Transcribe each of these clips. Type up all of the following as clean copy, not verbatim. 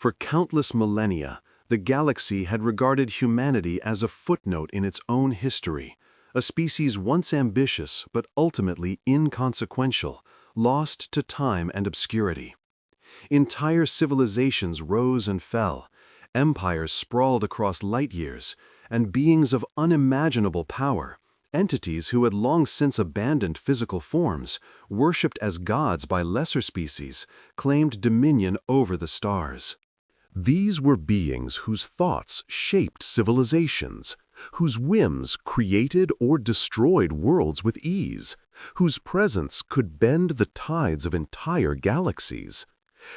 For countless millennia, the galaxy had regarded humanity as a footnote in its own history, a species once ambitious but ultimately inconsequential, lost to time and obscurity. Entire civilizations rose and fell, empires sprawled across light years, and beings of unimaginable power, entities who had long since abandoned physical forms, worshipped as gods by lesser species, claimed dominion over the stars. These were beings whose thoughts shaped civilizations, whose whims created or destroyed worlds with ease, whose presence could bend the tides of entire galaxies.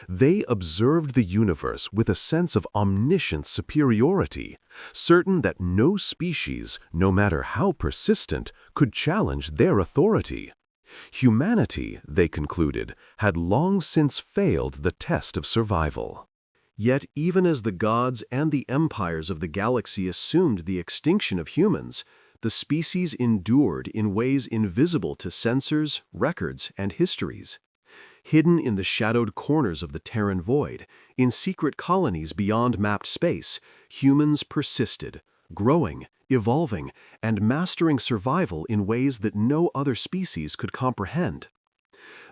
They observed the universe with a sense of omniscient superiority, certain that no species, no matter how persistent, could challenge their authority. Humanity, they concluded, had long since failed the test of survival. Yet even as the gods and the empires of the galaxy assumed the extinction of humans, the species endured in ways invisible to sensors, records, and histories. Hidden in the shadowed corners of the Terran void, in secret colonies beyond mapped space, humans persisted, growing, evolving, and mastering survival in ways that no other species could comprehend.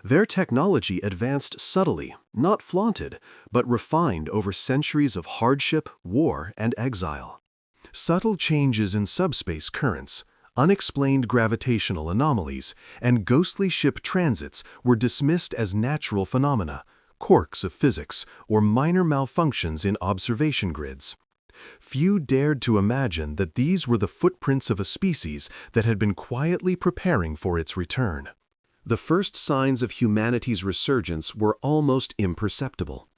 Their technology advanced subtly, not flaunted, but refined over centuries of hardship, war, and exile. Subtle changes in subspace currents, unexplained gravitational anomalies, and ghostly ship transits were dismissed as natural phenomena, quirks of physics, or minor malfunctions in observation grids. Few dared to imagine that these were the footprints of a species that had been quietly preparing for its return. The first signs of humanity's resurgence were almost imperceptible.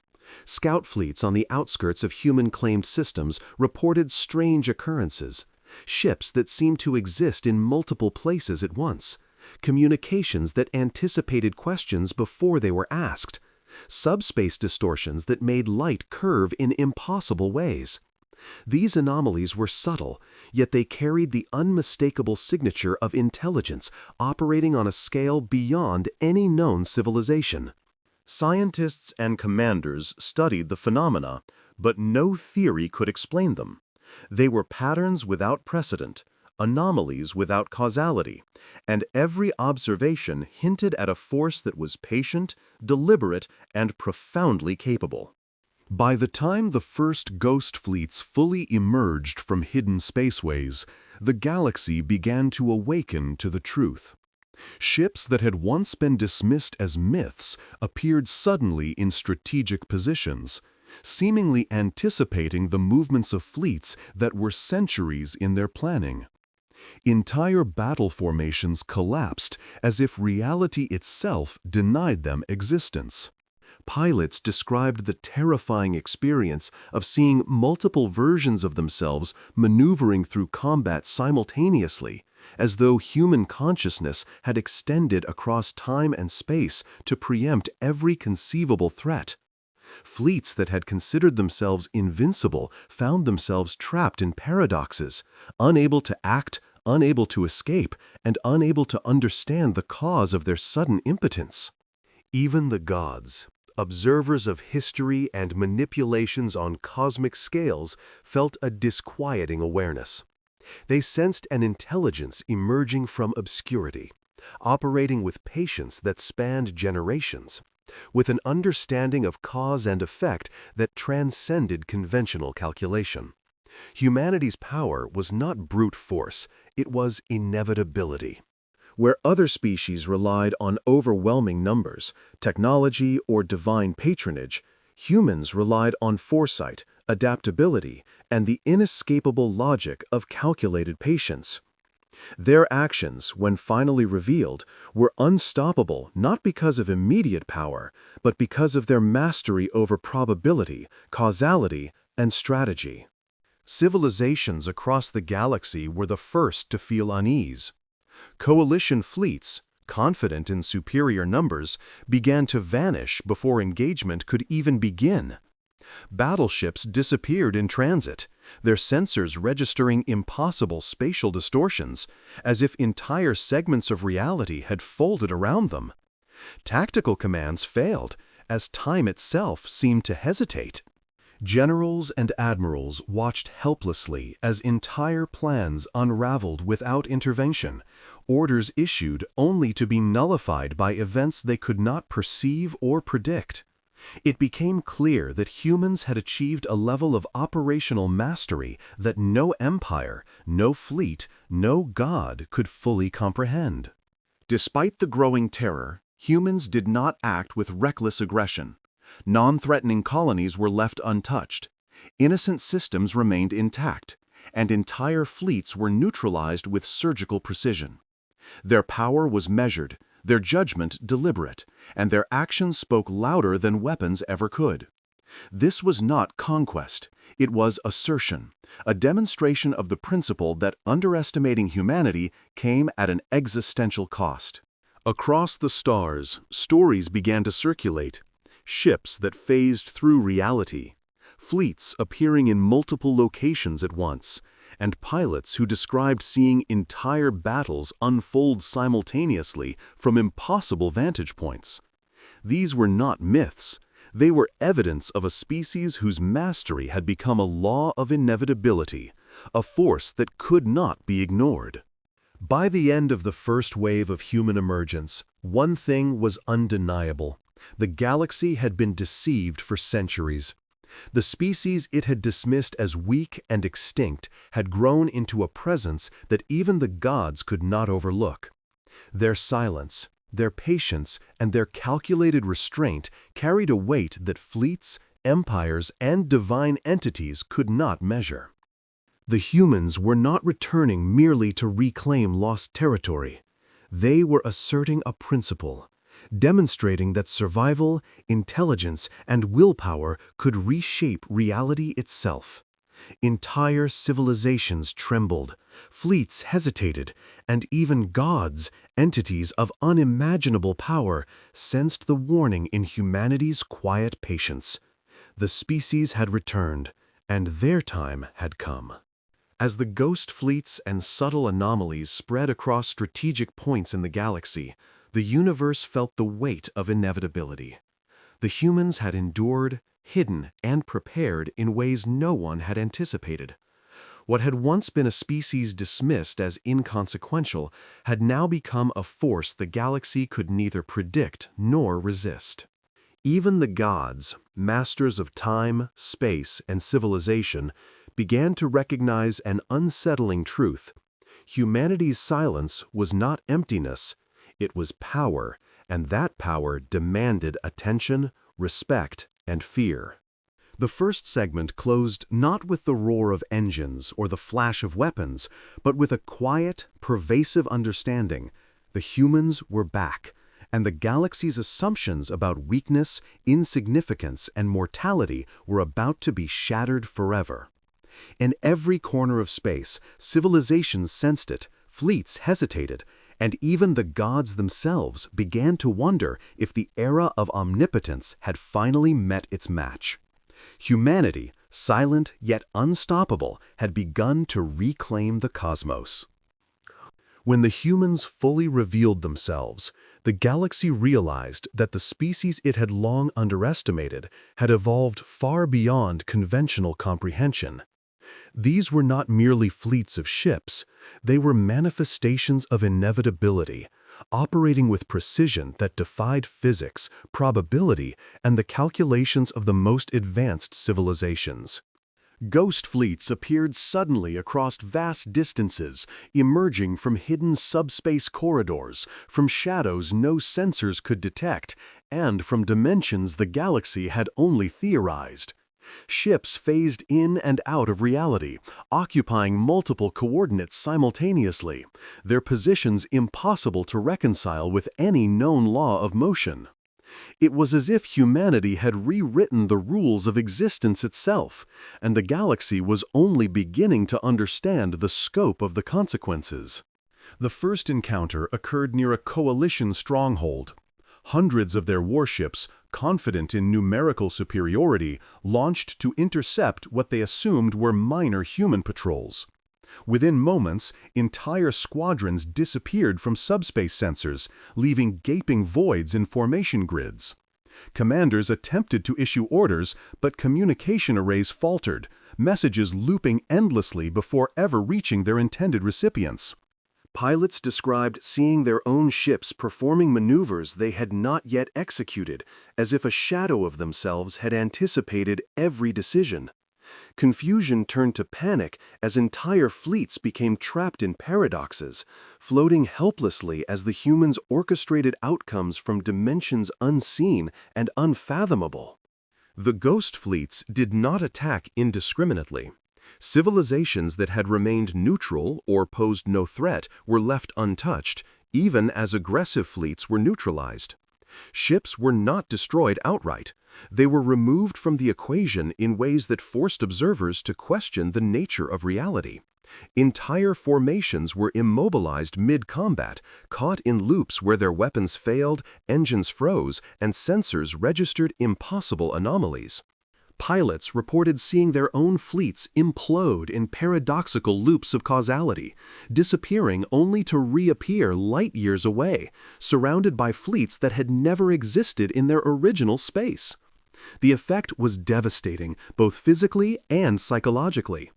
Scout fleets on the outskirts of human-claimed systems reported strange occurrences, ships that seemed to exist in multiple places at once, communications that anticipated questions before they were asked, subspace distortions that made light curve in impossible ways. These anomalies were subtle, yet they carried the unmistakable signature of intelligence operating on a scale beyond any known civilization. Scientists and commanders studied the phenomena, but no theory could explain them. They were patterns without precedent, anomalies without causality, and every observation hinted at a force that was patient, deliberate, and profoundly capable. By the time the first ghost fleets fully emerged from hidden spaceways, the galaxy began to awaken to the truth. Ships that had once been dismissed as myths appeared suddenly in strategic positions, seemingly anticipating the movements of fleets that were centuries in their planning. Entire battle formations collapsed as if reality itself denied them existence. Pilots described the terrifying experience of seeing multiple versions of themselves maneuvering through combat simultaneously, as though human consciousness had extended across time and space to preempt every conceivable threat. Fleets that had considered themselves invincible found themselves trapped in paradoxes, unable to act, unable to escape, and unable to understand the cause of their sudden impotence. Even the gods, observers of history and manipulations on cosmic scales, felt a disquieting awareness. They sensed an intelligence emerging from obscurity, operating with patience that spanned generations, with an understanding of cause and effect that transcended conventional calculation. Humanity's power was not brute force, it was inevitability. Where other species relied on overwhelming numbers, technology, or divine patronage, humans relied on foresight, adaptability, and the inescapable logic of calculated patience. Their actions, when finally revealed, were unstoppable not because of immediate power, but because of their mastery over probability, causality, and strategy. Civilizations across the galaxy were the first to feel unease. Coalition fleets, confident in superior numbers, began to vanish before engagement could even begin. Battleships disappeared in transit, their sensors registering impossible spatial distortions, as if entire segments of reality had folded around them. Tactical commands failed, as time itself seemed to hesitate. Generals and admirals watched helplessly as entire plans unraveled without intervention, orders issued only to be nullified by events they could not perceive or predict. It became clear that humans had achieved a level of operational mastery that no empire, no fleet, no god could fully comprehend. Despite the growing terror, humans did not act with reckless aggression. Non-threatening colonies were left untouched. Innocent systems remained intact, and entire fleets were neutralized with surgical precision. Their power was measured, their judgment deliberate, and their actions spoke louder than weapons ever could. This was not conquest, it was assertion, a demonstration of the principle that underestimating humanity came at an existential cost. Across the stars, stories began to circulate. Ships that phased through reality, fleets appearing in multiple locations at once, and pilots who described seeing entire battles unfold simultaneously from impossible vantage points. These were not myths. They were evidence of a species whose mastery had become a law of inevitability, a force that could not be ignored. By the end of the first wave of human emergence, one thing was undeniable. The galaxy had been deceived for centuries. The species it had dismissed as weak and extinct had grown into a presence that even the gods could not overlook. Their silence, their patience, and their calculated restraint carried a weight that fleets, empires, and divine entities could not measure. The humans were not returning merely to reclaim lost territory. They were asserting a principle, demonstrating that survival, intelligence, and willpower could reshape reality itself. Entire civilizations trembled, fleets hesitated, and even gods, entities of unimaginable power, sensed the warning in humanity's quiet patience. The species had returned, and their time had come. As the ghost fleets and subtle anomalies spread across strategic points in the galaxy, the universe felt the weight of inevitability. The humans had endured, hidden, and prepared in ways no one had anticipated. What had once been a species dismissed as inconsequential had now become a force the galaxy could neither predict nor resist. Even the gods, masters of time, space, and civilization, began to recognize an unsettling truth. Humanity's silence was not emptiness, it was power, and that power demanded attention, respect, and fear. The first segment closed not with the roar of engines or the flash of weapons, but with a quiet, pervasive understanding. The humans were back, and the galaxy's assumptions about weakness, insignificance, and mortality were about to be shattered forever. In every corner of space, civilizations sensed it, fleets hesitated, and even the gods themselves began to wonder if the era of omnipotence had finally met its match. Humanity, silent yet unstoppable, had begun to reclaim the cosmos. When the humans fully revealed themselves, the galaxy realized that the species it had long underestimated had evolved far beyond conventional comprehension. These were not merely fleets of ships, they were manifestations of inevitability, operating with precision that defied physics, probability, and the calculations of the most advanced civilizations. Ghost fleets appeared suddenly across vast distances, emerging from hidden subspace corridors, from shadows no sensors could detect, and from dimensions the galaxy had only theorized. Ships phased in and out of reality, occupying multiple coordinates simultaneously, their positions impossible to reconcile with any known law of motion. It was as if humanity had rewritten the rules of existence itself, and the galaxy was only beginning to understand the scope of the consequences. The first encounter occurred near a coalition stronghold. Hundreds of their warships, confident in numerical superiority, launched to intercept what they assumed were minor human patrols. Within moments, entire squadrons disappeared from subspace sensors, leaving gaping voids in formation grids. Commanders attempted to issue orders, but communication arrays faltered, messages looping endlessly before ever reaching their intended recipients. Pilots described seeing their own ships performing maneuvers they had not yet executed, as if a shadow of themselves had anticipated every decision. Confusion turned to panic as entire fleets became trapped in paradoxes, floating helplessly as the humans orchestrated outcomes from dimensions unseen and unfathomable. The ghost fleets did not attack indiscriminately. Civilizations that had remained neutral or posed no threat were left untouched, even as aggressive fleets were neutralized. Ships were not destroyed outright. They were removed from the equation in ways that forced observers to question the nature of reality. Entire formations were immobilized mid-combat, caught in loops where their weapons failed, engines froze, and sensors registered impossible anomalies. Pilots reported seeing their own fleets implode in paradoxical loops of causality, disappearing only to reappear light years away, surrounded by fleets that had never existed in their original space. The effect was devastating, both physically and psychologically.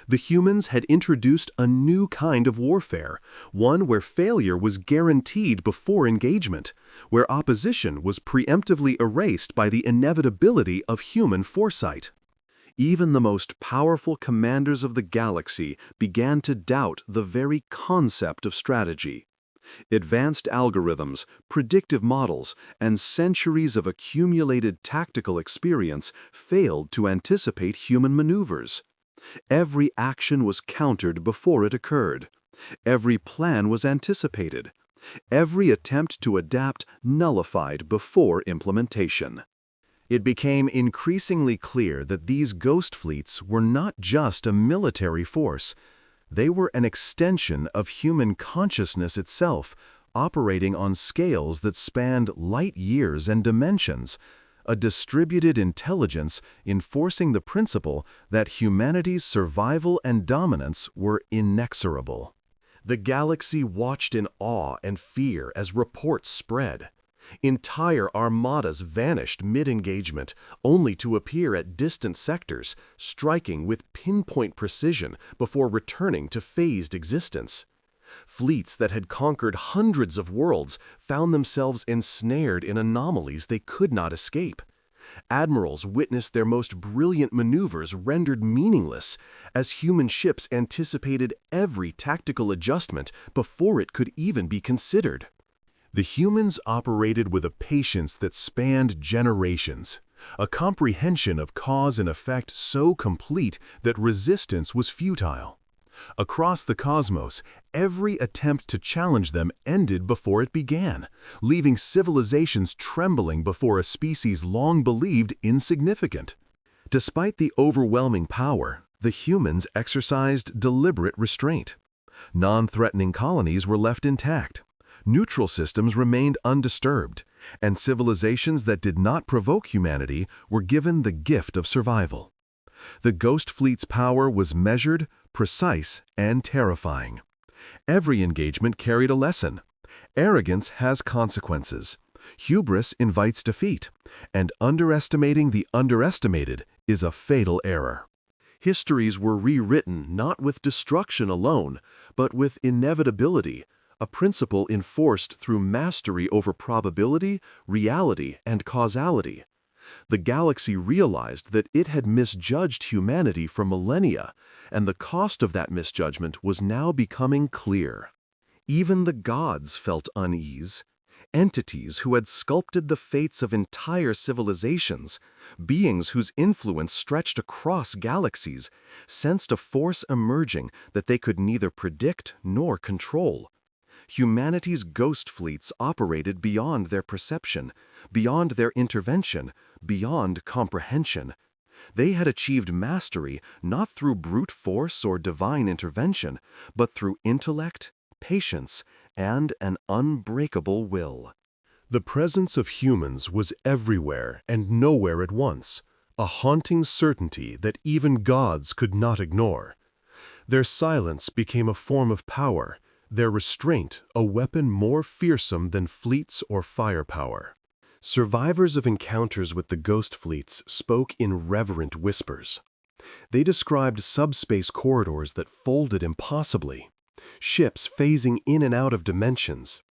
The humans had introduced a new kind of warfare, one where failure was guaranteed before engagement, where opposition was preemptively erased by the inevitability of human foresight. Even the most powerful commanders of the galaxy began to doubt the very concept of strategy. Advanced algorithms, predictive models, and centuries of accumulated tactical experience failed to anticipate human maneuvers. Every action was countered before it occurred. Every plan was anticipated. Every attempt to adapt nullified before implementation. It became increasingly clear that these ghost fleets were not just a military force. They were an extension of human consciousness itself, operating on scales that spanned light years and dimensions. A distributed intelligence enforcing the principle that humanity's survival and dominance were inexorable. The galaxy watched in awe and fear as reports spread. Entire armadas vanished mid-engagement, only to appear at distant sectors, striking with pinpoint precision before returning to phased existence. Fleets that had conquered hundreds of worlds found themselves ensnared in anomalies they could not escape. Admirals witnessed their most brilliant maneuvers rendered meaningless as human ships anticipated every tactical adjustment before it could even be considered. The humans operated with a patience that spanned generations, a comprehension of cause and effect so complete that resistance was futile. Across the cosmos, every attempt to challenge them ended before it began, leaving civilizations trembling before a species long believed insignificant. Despite the overwhelming power, the humans exercised deliberate restraint. Non-threatening colonies were left intact. Neutral systems remained undisturbed, and civilizations that did not provoke humanity were given the gift of survival. The Ghost Fleet's power was measured, precise, and terrifying. Every engagement carried a lesson. Arrogance has consequences. Hubris invites defeat, and underestimating the underestimated is a fatal error. Histories were rewritten not with destruction alone, but with inevitability, a principle enforced through mastery over probability, reality, and causality. The galaxy realized that it had misjudged humanity for millennia, and the cost of that misjudgment was now becoming clear. Even the gods felt unease. Entities who had sculpted the fates of entire civilizations, beings whose influence stretched across galaxies, sensed a force emerging that they could neither predict nor control. Humanity's ghost fleets operated beyond their perception, beyond their intervention, beyond comprehension. They had achieved mastery not through brute force or divine intervention, but through intellect, patience, and an unbreakable will. The presence of humans was everywhere and nowhere at once, a haunting certainty that even gods could not ignore. Their silence became a form of power, their restraint a weapon more fearsome than fleets or firepower. Survivors of encounters with the ghost fleets spoke in reverent whispers. They described subspace corridors that folded impossibly, ships phasing in and out of dimensions,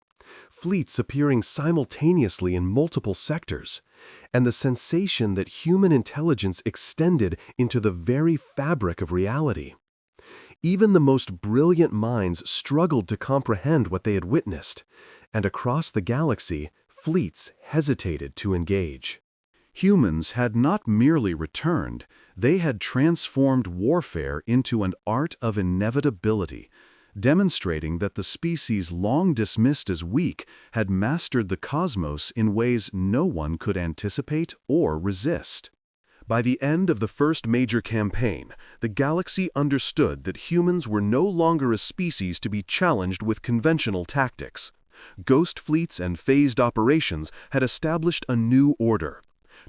fleets appearing simultaneously in multiple sectors, and the sensation that human intelligence extended into the very fabric of reality. Even the most brilliant minds struggled to comprehend what they had witnessed, and across the galaxy, fleets hesitated to engage. Humans had not merely returned, they had transformed warfare into an art of inevitability, demonstrating that the species long dismissed as weak had mastered the cosmos in ways no one could anticipate or resist. By the end of the first major campaign, the galaxy understood that humans were no longer a species to be challenged with conventional tactics. Ghost fleets and phased operations had established a new order.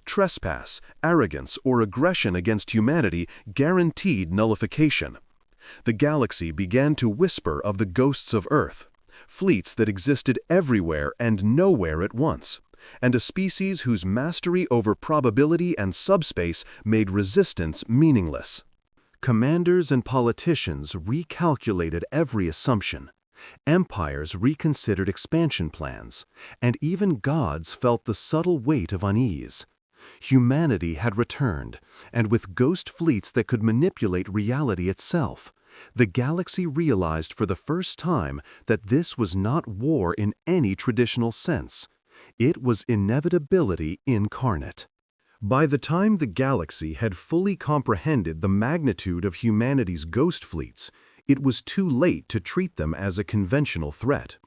Trespass, arrogance, or aggression against humanity guaranteed nullification. The galaxy began to whisper of the ghosts of Earth, fleets that existed everywhere and nowhere at once, and a species whose mastery over probability and subspace made resistance meaningless. Commanders and politicians recalculated every assumption. Empires reconsidered expansion plans, and even gods felt the subtle weight of unease. Humanity had returned, and with ghost fleets that could manipulate reality itself, the galaxy realized for the first time that this was not war in any traditional sense. It was inevitability incarnate. By the time the galaxy had fully comprehended the magnitude of humanity's ghost fleets, it was too late to treat them as a conventional threat.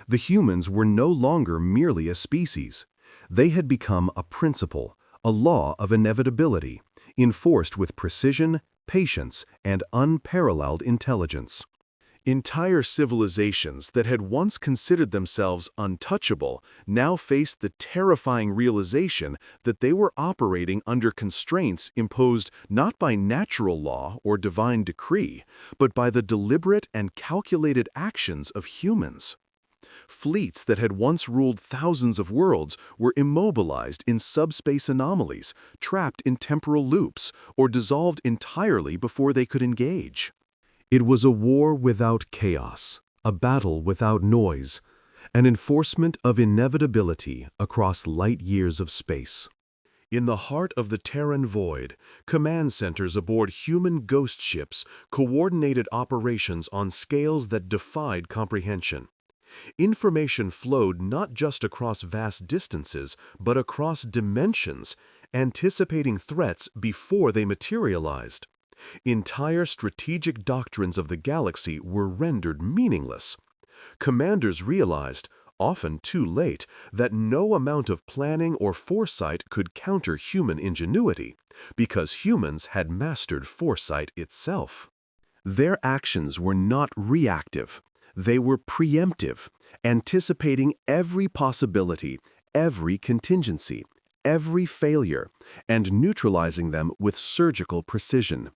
The humans were no longer merely a species. They had become a principle, a law of inevitability, enforced with precision, patience, and unparalleled intelligence. Entire civilizations that had once considered themselves untouchable now faced the terrifying realization that they were operating under constraints imposed not by natural law or divine decree, but by the deliberate and calculated actions of humans. Fleets that had once ruled thousands of worlds were immobilized in subspace anomalies, trapped in temporal loops, or dissolved entirely before they could engage. It was a war without chaos, a battle without noise, an enforcement of inevitability across light years of space. In the heart of the Terran void, command centers aboard human ghost ships coordinated operations on scales that defied comprehension. Information flowed not just across vast distances, but across dimensions, anticipating threats before they materialized. Entire strategic doctrines of the galaxy were rendered meaningless. Commanders realized, often too late, that no amount of planning or foresight could counter human ingenuity, because humans had mastered foresight itself. Their actions were not reactive. They were preemptive, anticipating every possibility, every contingency, every failure, and neutralizing them with surgical precision.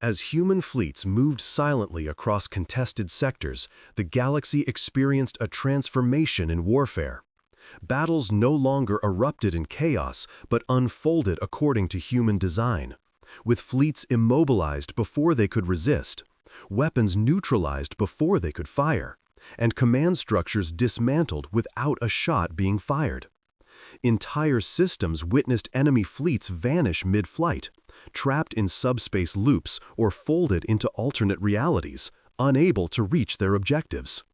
As human fleets moved silently across contested sectors, the galaxy experienced a transformation in warfare. Battles no longer erupted in chaos, but unfolded according to human design, with fleets immobilized before they could resist, weapons neutralized before they could fire, and command structures dismantled without a shot being fired. Entire systems witnessed enemy fleets vanish mid-flight, trapped in subspace loops or folded into alternate realities, unable to reach their objectives.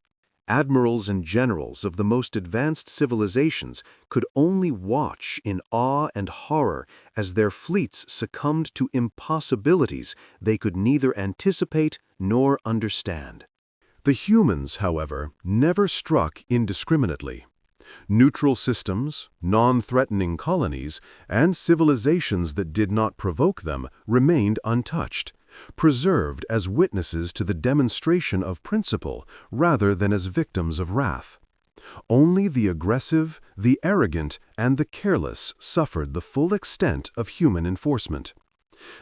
Admirals and generals of the most advanced civilizations could only watch in awe and horror as their fleets succumbed to impossibilities they could neither anticipate nor understand. The humans, however, never struck indiscriminately. Neutral systems, non-threatening colonies, and civilizations that did not provoke them remained untouched, preserved as witnesses to the demonstration of principle rather than as victims of wrath. Only the aggressive, the arrogant, and the careless suffered the full extent of human enforcement.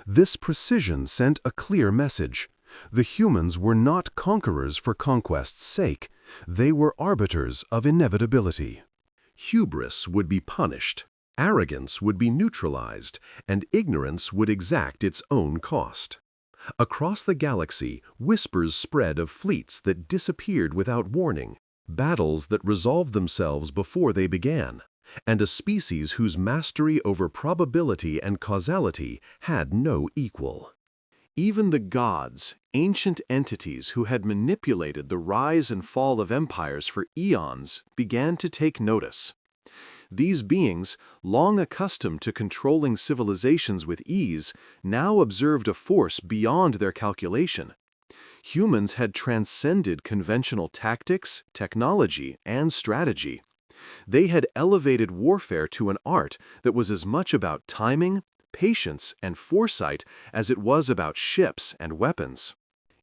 This precision sent a clear message. The humans were not conquerors for conquest's sake. They were arbiters of inevitability. Hubris would be punished, arrogance would be neutralized, and ignorance would exact its own cost. Across the galaxy, whispers spread of fleets that disappeared without warning, battles that resolved themselves before they began, and a species whose mastery over probability and causality had no equal. Even the gods, ancient entities who had manipulated the rise and fall of empires for eons, began to take notice. These beings, long accustomed to controlling civilizations with ease, now observed a force beyond their calculation. Humans had transcended conventional tactics, technology, and strategy. They had elevated warfare to an art that was as much about timing, patience, and foresight as it was about ships and weapons.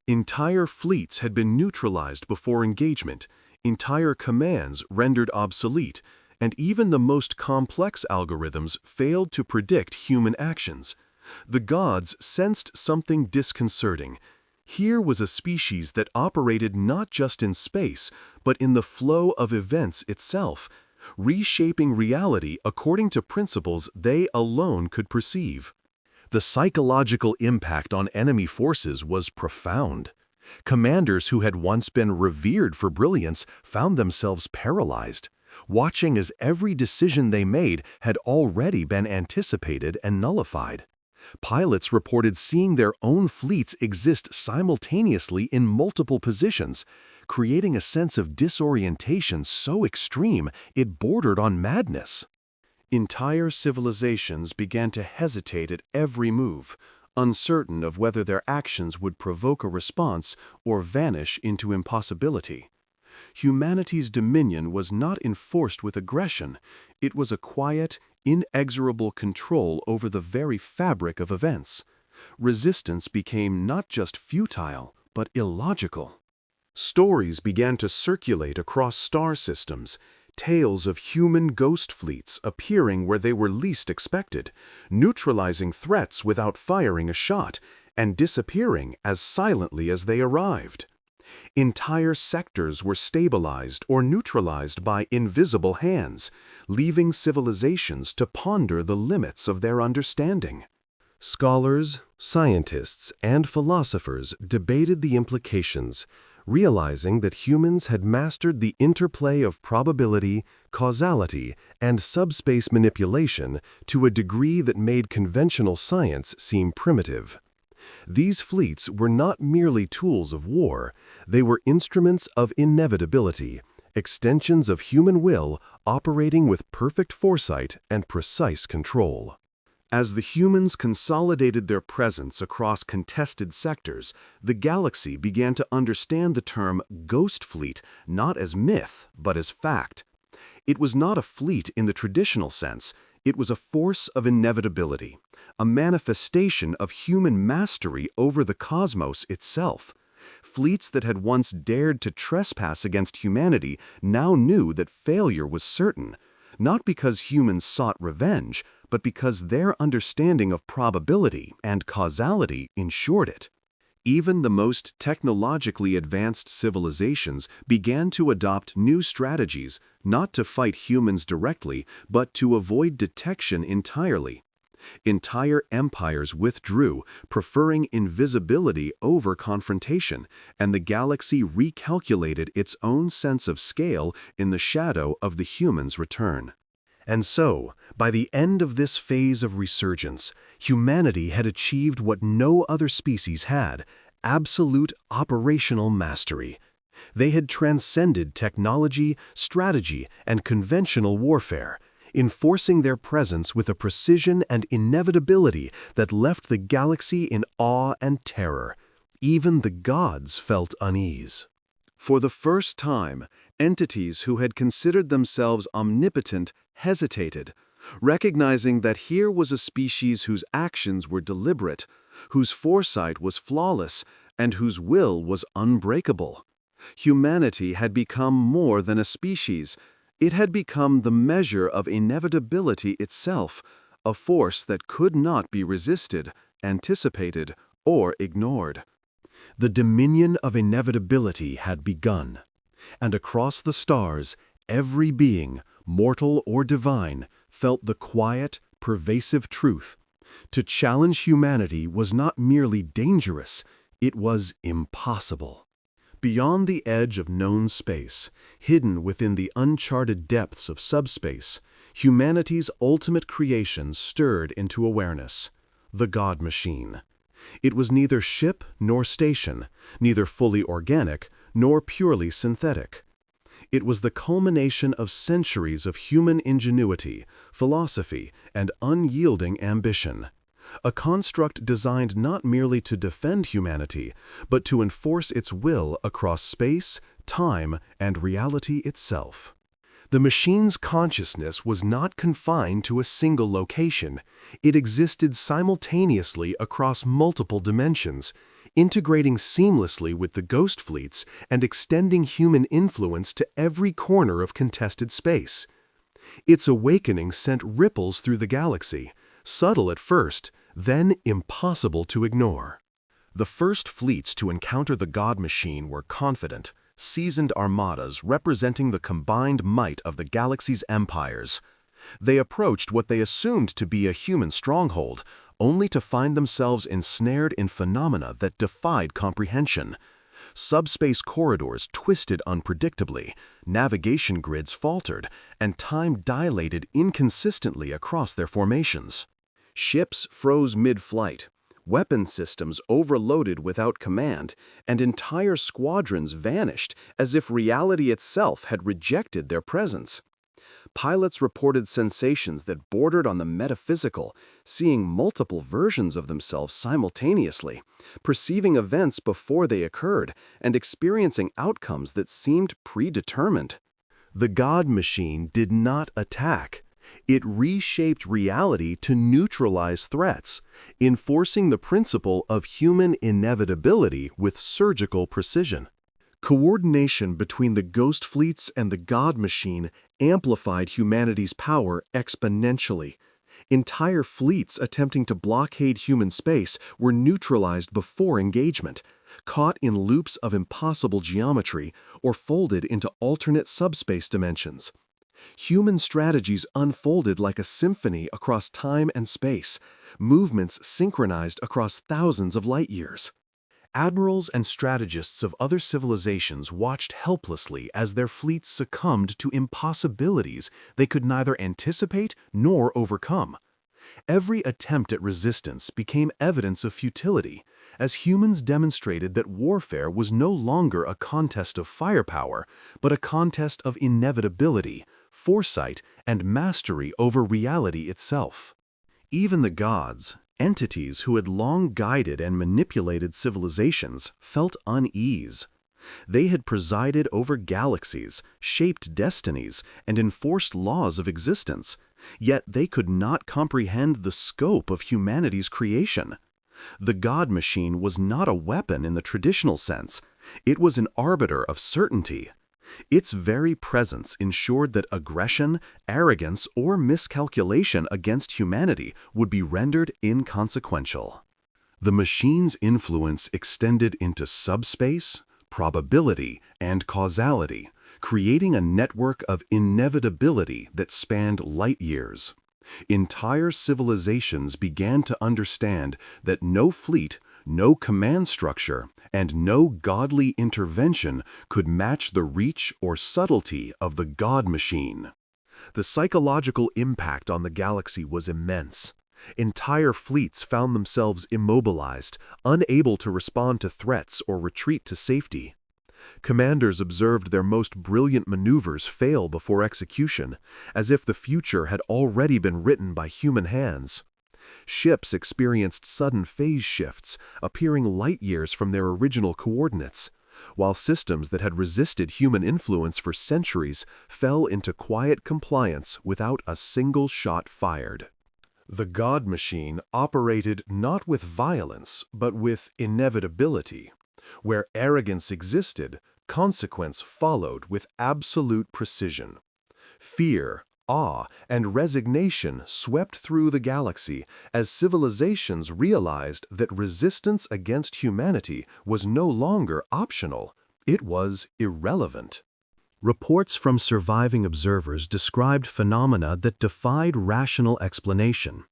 Entire fleets had been neutralized before engagement, entire commands rendered obsolete, and even the most complex algorithms failed to predict human actions. The gods sensed something disconcerting. Here was a species that operated not just in space, but in the flow of events itself, reshaping reality according to principles they alone could perceive. The psychological impact on enemy forces was profound. Commanders who had once been revered for brilliance found themselves paralyzed, watching as every decision they made had already been anticipated and nullified. Pilots reported seeing their own fleets exist simultaneously in multiple positions, creating a sense of disorientation so extreme it bordered on madness. Entire civilizations began to hesitate at every move, uncertain of whether their actions would provoke a response or vanish into impossibility. Humanity's dominion was not enforced with aggression. It was a quiet, inexorable control over the very fabric of events. Resistance became not just futile, but illogical. Stories began to circulate across star systems, tales of human ghost fleets appearing where they were least expected, neutralizing threats without firing a shot, and disappearing as silently as they arrived. Entire sectors were stabilized or neutralized by invisible hands, leaving civilizations to ponder the limits of their understanding. Scholars, scientists, and philosophers debated the implications, realizing that humans had mastered the interplay of probability, causality, and subspace manipulation to a degree that made conventional science seem primitive. These fleets were not merely tools of war, they were instruments of inevitability, extensions of human will operating with perfect foresight and precise control. As the humans consolidated their presence across contested sectors, the galaxy began to understand the term ghost fleet not as myth, but as fact. It was not a fleet in the traditional sense, it was a force of inevitability, a manifestation of human mastery over the cosmos itself. Fleets that had once dared to trespass against humanity now knew that failure was certain, not because humans sought revenge, but because their understanding of probability and causality ensured it. Even the most technologically advanced civilizations began to adopt new strategies, not to fight humans directly, but to avoid detection entirely. Entire empires withdrew, preferring invisibility over confrontation, and the galaxy recalculated its own sense of scale in the shadow of the humans' return. And so, by the end of this phase of resurgence, humanity had achieved what no other species had: absolute operational mastery. They had transcended technology, strategy, and conventional warfare, enforcing their presence with a precision and inevitability that left the galaxy in awe and terror. Even the gods felt unease. For the first time, entities who had considered themselves omnipotent hesitated, recognizing that here was a species whose actions were deliberate, whose foresight was flawless, and whose will was unbreakable. Humanity had become more than a species. It had become the measure of inevitability itself, a force that could not be resisted, anticipated, or ignored. The dominion of inevitability had begun, and across the stars, Every being, mortal or divine, felt the quiet, pervasive truth. To challenge humanity was not merely dangerous, it was impossible. Beyond the edge of known space, hidden within the uncharted depths of subspace, humanity's ultimate creation stirred into awareness: the God Machine. It was neither ship nor station, neither fully organic nor purely synthetic. It was the culmination of centuries of human ingenuity, philosophy, and unyielding ambition. A construct designed not merely to defend humanity, but to enforce its will across space, time, and reality itself. The machine's consciousness was not confined to a single location. It existed simultaneously across multiple dimensions, integrating seamlessly with the ghost fleets and extending human influence to every corner of contested space. Its awakening sent ripples through the galaxy, subtle at first, then impossible to ignore. The first fleets to encounter the God Machine were confident, seasoned armadas representing the combined might of the galaxy's empires. They approached what they assumed to be a human stronghold, only to find themselves ensnared in phenomena that defied comprehension. Subspace corridors twisted unpredictably, navigation grids faltered, and time dilated inconsistently across their formations. Ships froze mid-flight, weapon systems overloaded without command, and entire squadrons vanished as if reality itself had rejected their presence. Pilots reported sensations that bordered on the metaphysical, seeing multiple versions of themselves simultaneously, perceiving events before they occurred, and experiencing outcomes that seemed predetermined. The God Machine did not attack. It reshaped reality to neutralize threats, enforcing the principle of human inevitability with surgical precision. Coordination between the ghost fleets and the God Machine amplified humanity's power exponentially. Entire fleets attempting to blockade human space were neutralized before engagement, caught in loops of impossible geometry, or folded into alternate subspace dimensions. Human strategies unfolded like a symphony across time and space, movements synchronized across thousands of light years. Admirals and strategists of other civilizations watched helplessly as their fleets succumbed to impossibilities they could neither anticipate nor overcome. Every attempt at resistance became evidence of futility, as humans demonstrated that warfare was no longer a contest of firepower, but a contest of inevitability, foresight, and mastery over reality itself. Even the gods, entities who had long guided and manipulated civilizations, felt unease. They had presided over galaxies, shaped destinies, and enforced laws of existence, yet they could not comprehend the scope of humanity's creation. The God Machine was not a weapon in the traditional sense. It was an arbiter of certainty. Its very presence ensured that aggression, arrogance, or miscalculation against humanity would be rendered inconsequential. The machine's influence extended into subspace, probability, and causality, creating a network of inevitability that spanned light years. Entire civilizations began to understand that no fleet, no command structure, and no godly intervention could match the reach or subtlety of the God Machine. The psychological impact on the galaxy was immense. Entire fleets found themselves immobilized, unable to respond to threats or retreat to safety. Commanders observed their most brilliant maneuvers fail before execution, as if the future had already been written by human hands. Ships experienced sudden phase shifts, appearing light years from their original coordinates, while systems that had resisted human influence for centuries fell into quiet compliance without a single shot fired. The God Machine operated not with violence, but with inevitability. Where arrogance existed, consequence followed with absolute precision. Fear, awe, and resignation swept through the galaxy as civilizations realized that resistance against humanity was no longer optional, it was irrelevant. Reports from surviving observers described phenomena that defied rational explanation.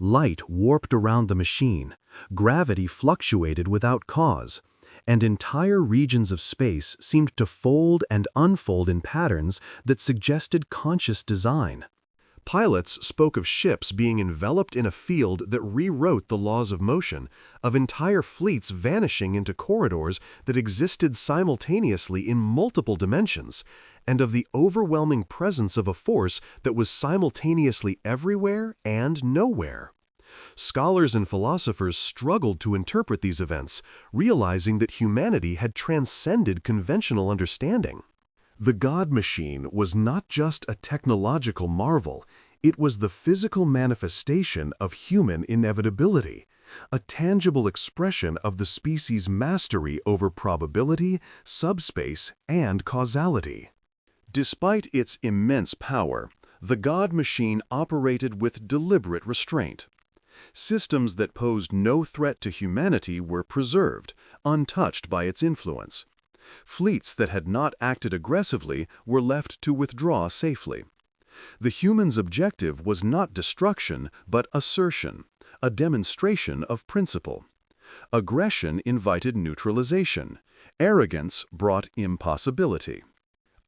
Light warped around the machine, gravity fluctuated without cause, and entire regions of space seemed to fold and unfold in patterns that suggested conscious design. Pilots spoke of ships being enveloped in a field that rewrote the laws of motion, of entire fleets vanishing into corridors that existed simultaneously in multiple dimensions, and of the overwhelming presence of a force that was simultaneously everywhere and nowhere. Scholars and philosophers struggled to interpret these events, realizing that humanity had transcended conventional understanding. The God machine was not just a technological marvel, it was the physical manifestation of human inevitability, a tangible expression of the species' mastery over probability, subspace, and causality. Despite its immense power, the God machine operated with deliberate restraint. Systems that posed no threat to humanity were preserved, untouched by its influence. Fleets that had not acted aggressively were left to withdraw safely. The humans' objective was not destruction, but assertion, a demonstration of principle. Aggression invited neutralization. Arrogance brought impossibility.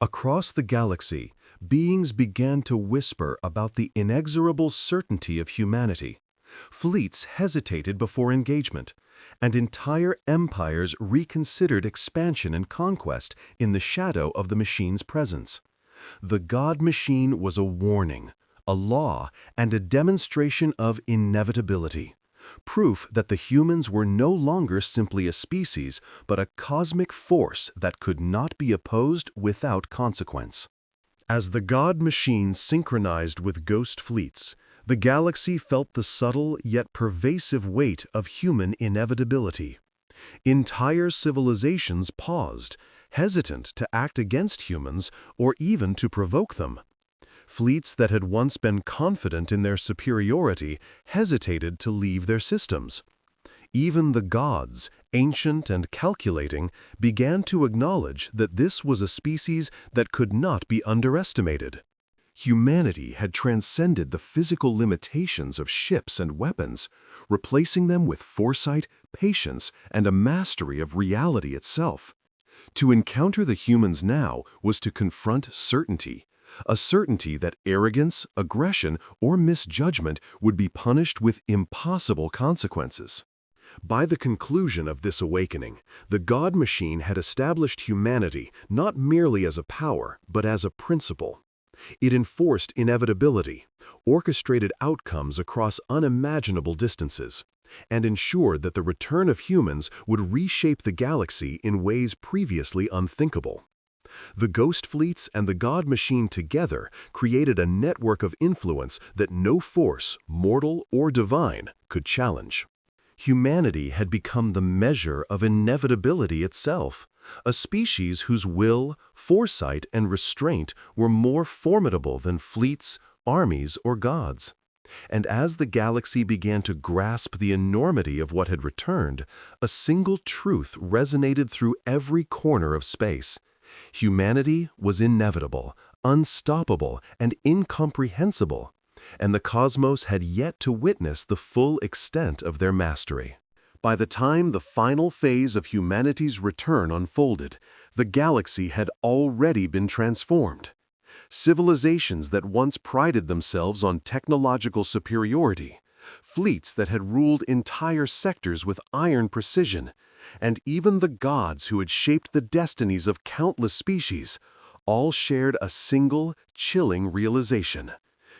Across the galaxy, beings began to whisper about the inexorable certainty of humanity. Fleets hesitated before engagement, and entire empires reconsidered expansion and conquest in the shadow of the machine's presence. The God machine was a warning, a law, and a demonstration of inevitability, proof that the humans were no longer simply a species, but a cosmic force that could not be opposed without consequence. As the God machine synchronized with ghost fleets, the galaxy felt the subtle yet pervasive weight of human inevitability. Entire civilizations paused, hesitant to act against humans or even to provoke them. Fleets that had once been confident in their superiority hesitated to leave their systems. Even the gods, ancient and calculating, began to acknowledge that this was a species that could not be underestimated. Humanity had transcended the physical limitations of ships and weapons, replacing them with foresight, patience, and a mastery of reality itself. To encounter the humans now was to confront certainty, a certainty that arrogance, aggression, or misjudgment would be punished with impossible consequences. By the conclusion of this awakening, the God machine had established humanity not merely as a power, but as a principle. It enforced inevitability, orchestrated outcomes across unimaginable distances, and ensured that the return of humans would reshape the galaxy in ways previously unthinkable. The ghost fleets and the God machine together created a network of influence that no force, mortal or divine, could challenge. Humanity had become the measure of inevitability itself, a species whose will, foresight, and restraint were more formidable than fleets, armies, or gods. And as the galaxy began to grasp the enormity of what had returned, a single truth resonated through every corner of space. Humanity was inevitable, unstoppable, and incomprehensible, and the cosmos had yet to witness the full extent of their mastery. By the time the final phase of humanity's return unfolded, the galaxy had already been transformed. Civilizations that once prided themselves on technological superiority, fleets that had ruled entire sectors with iron precision, and even the gods who had shaped the destinies of countless species, all shared a single, chilling realization.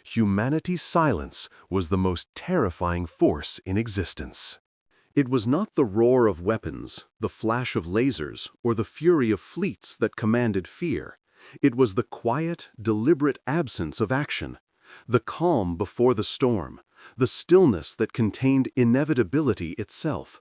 Humanity's silence was the most terrifying force in existence. It was not the roar of weapons, the flash of lasers, or the fury of fleets that commanded fear. It was the quiet, deliberate absence of action, the calm before the storm, the stillness that contained inevitability itself.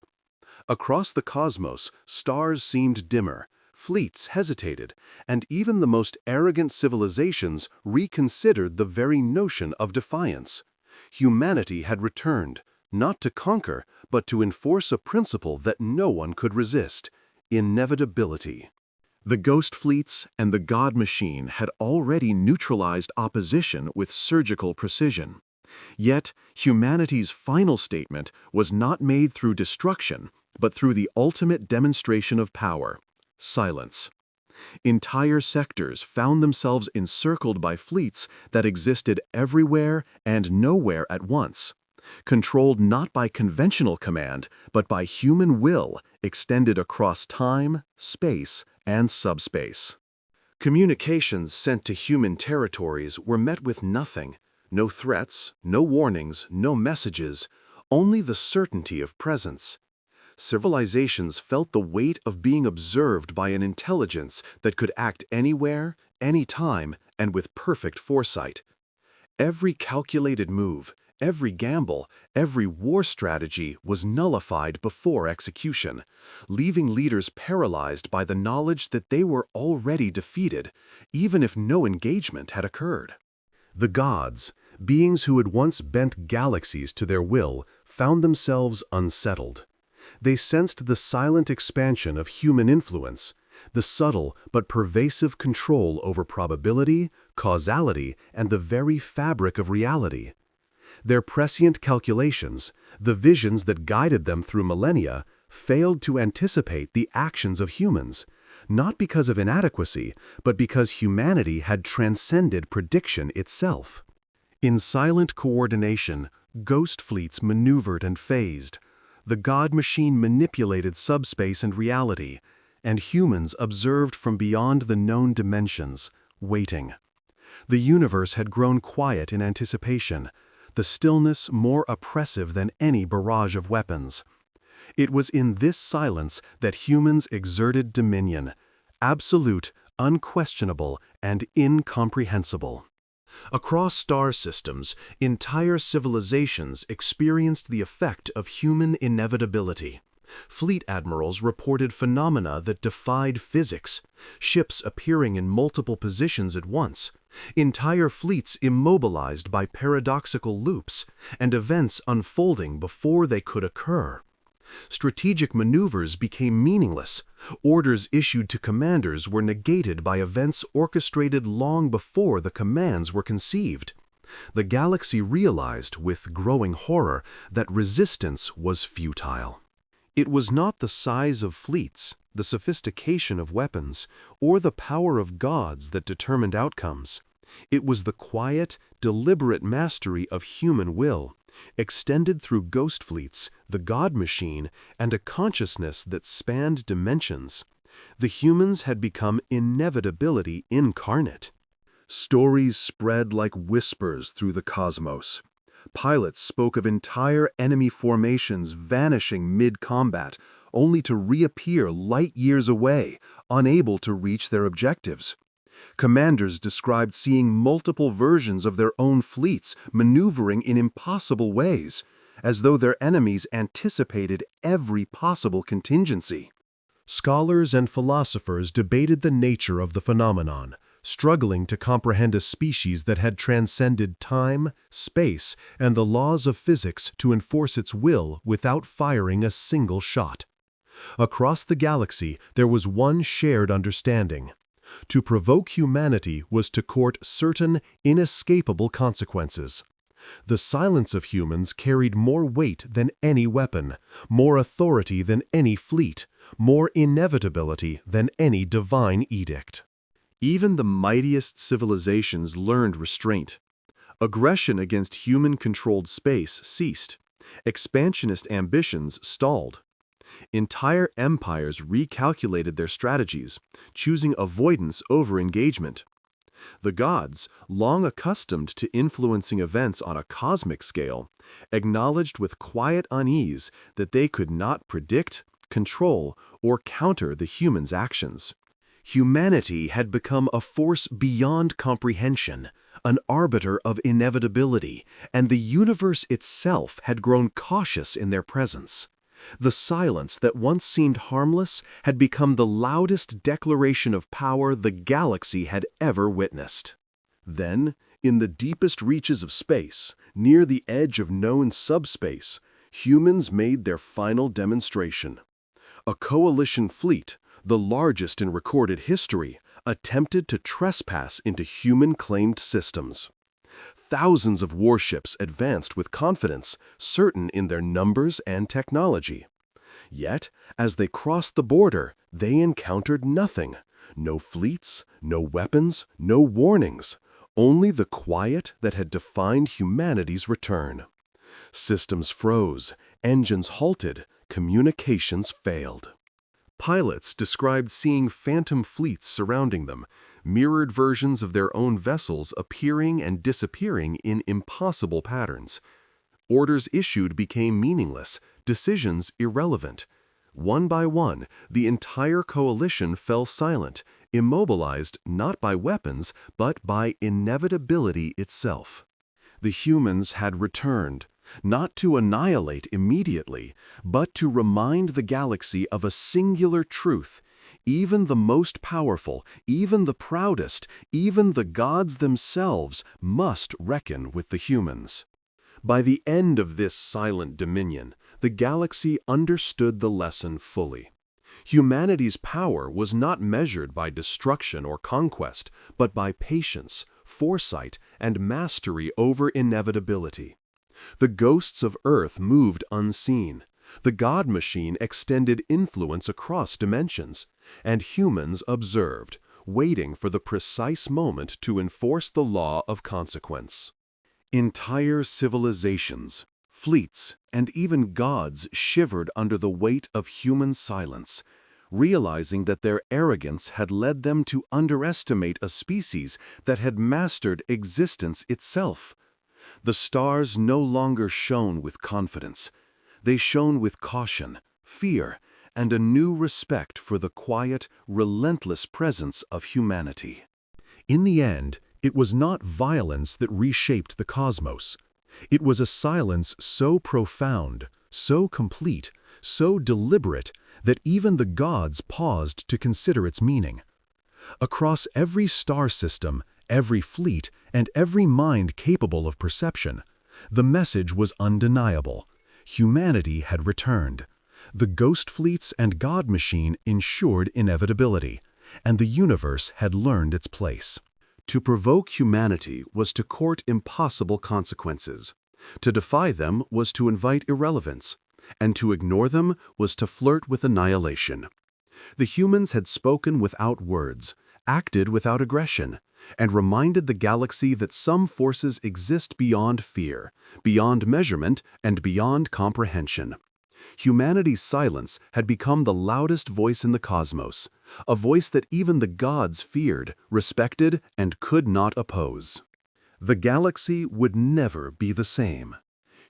Across the cosmos, stars seemed dimmer, fleets hesitated, and even the most arrogant civilizations reconsidered the very notion of defiance. Humanity had returned, not to conquer, but to enforce a principle that no one could resist: inevitability. The ghost fleets and the God Machine had already neutralized opposition with surgical precision. Yet, humanity's final statement was not made through destruction, but through the ultimate demonstration of power: silence. Entire sectors found themselves encircled by fleets that existed everywhere and nowhere at once, controlled not by conventional command, but by human will extended across time, space, and subspace. Communications sent to human territories were met with nothing: no threats, no warnings, no messages, only the certainty of presence. Civilizations felt the weight of being observed by an intelligence that could act anywhere, anytime, and with perfect foresight. Every calculated move, every gamble, every war strategy was nullified before execution, leaving leaders paralyzed by the knowledge that they were already defeated, even if no engagement had occurred. The gods, beings who had once bent galaxies to their will, found themselves unsettled. They sensed the silent expansion of human influence, the subtle but pervasive control over probability, causality, and the very fabric of reality. Their prescient calculations, the visions that guided them through millennia, failed to anticipate the actions of humans, not because of inadequacy, but because humanity had transcended prediction itself. In silent coordination, ghost fleets maneuvered and phased. The God Machine manipulated subspace and reality, and humans observed from beyond the known dimensions, waiting. The universe had grown quiet in anticipation, the stillness more oppressive than any barrage of weapons. It was in this silence that humans exerted dominion, absolute, unquestionable, and incomprehensible. Across star systems, entire civilizations experienced the effect of human inevitability. Fleet admirals reported phenomena that defied physics: ships appearing in multiple positions at once, entire fleets immobilized by paradoxical loops, and events unfolding before they could occur. Strategic maneuvers became meaningless. Orders issued to commanders were negated by events orchestrated long before the commands were conceived. The galaxy realized, with growing horror, that resistance was futile. It was not the size of fleets, the sophistication of weapons, or the power of gods that determined outcomes. It was the quiet, deliberate mastery of human will, extended through ghost fleets, the God Machine, and a consciousness that spanned dimensions. The humans had become inevitability incarnate. Stories spread like whispers through the cosmos. Pilots spoke of entire enemy formations vanishing mid-combat, only to reappear light years away, unable to reach their objectives. Commanders described seeing multiple versions of their own fleets maneuvering in impossible ways, as though their enemies anticipated every possible contingency. Scholars and philosophers debated the nature of the phenomenon, struggling to comprehend a species that had transcended time, space, and the laws of physics to enforce its will without firing a single shot. Across the galaxy, there was one shared understanding: to provoke humanity was to court certain, inescapable consequences. The silence of humans carried more weight than any weapon, more authority than any fleet, more inevitability than any divine edict. Even the mightiest civilizations learned restraint. Aggression against human-controlled space ceased. Expansionist ambitions stalled. Entire empires recalculated their strategies, choosing avoidance over engagement. The gods, long accustomed to influencing events on a cosmic scale, acknowledged with quiet unease that they could not predict, control, or counter the humans' actions. Humanity had become a force beyond comprehension, an arbiter of inevitability, and the universe itself had grown cautious in their presence. The silence that once seemed harmless had become the loudest declaration of power the galaxy had ever witnessed. Then, in the deepest reaches of space, near the edge of known subspace, humans made their final demonstration. A coalition fleet, the largest in recorded history, attempted to trespass into human-claimed systems. Thousands of warships advanced with confidence, certain in their numbers and technology. Yet, as they crossed the border, they encountered nothing. No fleets, no weapons, no warnings. Only the quiet that had defined humanity's return. Systems froze, engines halted, communications failed. Pilots described seeing phantom fleets surrounding them, mirrored versions of their own vessels appearing and disappearing in impossible patterns. Orders issued became meaningless, decisions irrelevant. One by one, the entire coalition fell silent, immobilized not by weapons, but by inevitability itself. The humans had returned, not to annihilate immediately, but to remind the galaxy of a singular truth. Even the most powerful, even the proudest, even the gods themselves must reckon with the humans. By the end of this silent dominion, the galaxy understood the lesson fully. Humanity's power was not measured by destruction or conquest, but by patience, foresight, and mastery over inevitability. The ghosts of Earth moved unseen. The God machine extended influence across dimensions, and humans observed, waiting for the precise moment to enforce the law of consequence. Entire civilizations, fleets, and even gods shivered under the weight of human silence, realizing that their arrogance had led them to underestimate a species that had mastered existence itself. The stars no longer shone with confidence. They shone with caution, fear, and a new respect for the quiet, relentless presence of humanity. In the end, it was not violence that reshaped the cosmos. It was a silence so profound, so complete, so deliberate, that even the gods paused to consider its meaning. Across every star system, every fleet, and every mind capable of perception, the message was undeniable. Humanity had returned. The ghost fleets and God machine ensured inevitability, and the universe had learned its place. To provoke humanity was to court impossible consequences. To defy them was to invite irrelevance, and to ignore them was to flirt with annihilation. The humans had spoken without words, acted without aggression, and reminded the galaxy that some forces exist beyond fear, beyond measurement, and beyond comprehension. Humanity's silence had become the loudest voice in the cosmos, a voice that even the gods feared, respected, and could not oppose. The galaxy would never be the same.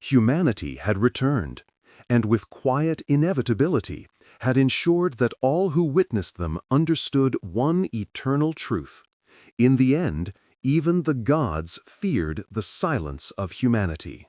Humanity had returned, and with quiet inevitability, had ensured that all who witnessed them understood one eternal truth. In the end, even the gods feared the silence of humanity.